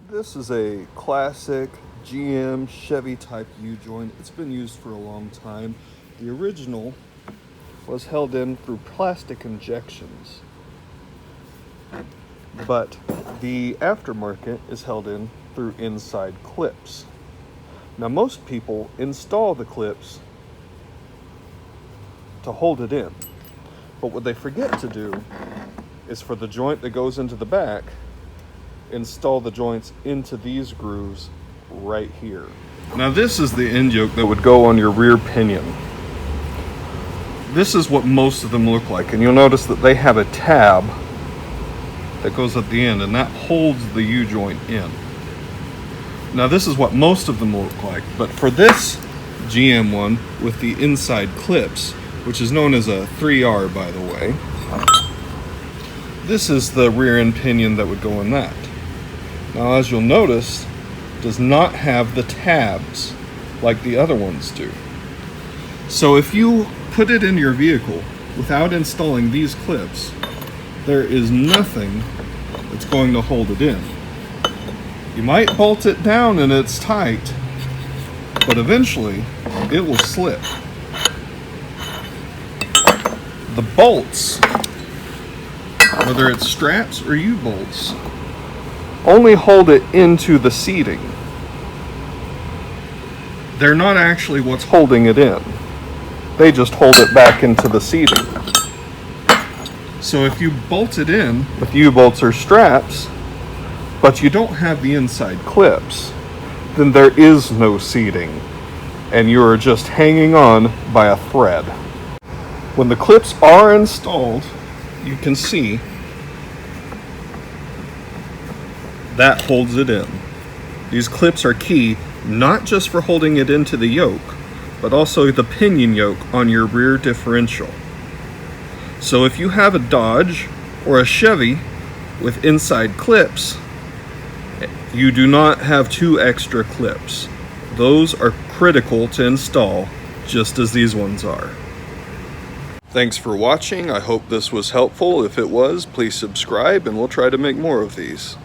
This is a classic GM Chevy type U-joint. It's been used for a long time. The original was held in through plastic injections, but the aftermarket is held in through inside clips. Now most people install the clips to hold it in, but what they forget to do is for the joint that goes into the back, install the joints into these grooves right here. Now this is the end yoke that would go on your rear pinion. This is what most of them look like, and you'll notice that they have a tab that goes at the end, and that holds the U-joint in. Now this is what most of them look like, but for this GM one with the inside clips, which is known as a 3R by the way, this is the rear end pinion that would go in that. Now as you'll notice, it does not have the tabs like the other ones do. So if you put it in your vehicle without installing these clips, there is nothing that's going to hold it in. You might bolt it down and it's tight, but eventually it will slip. The bolts, whether it's straps or U-bolts, only hold it into the seating. They're not actually what's holding it in. They just hold it back into the seating. So if you bolt it in with U-bolts or straps, but you don't have the inside clips, then there is no seating, and you're just hanging on by a thread. When the clips are installed, you can see that holds it in. These clips are key not just for holding it into the yoke, but also the pinion yoke on your rear differential. So if you have a Dodge or a Chevy with inside clips, you do not have 2 extra clips. Those are critical to install, just as these ones are. Thanks for watching. I hope this was helpful. If it was, please subscribe and we'll try to make more of these.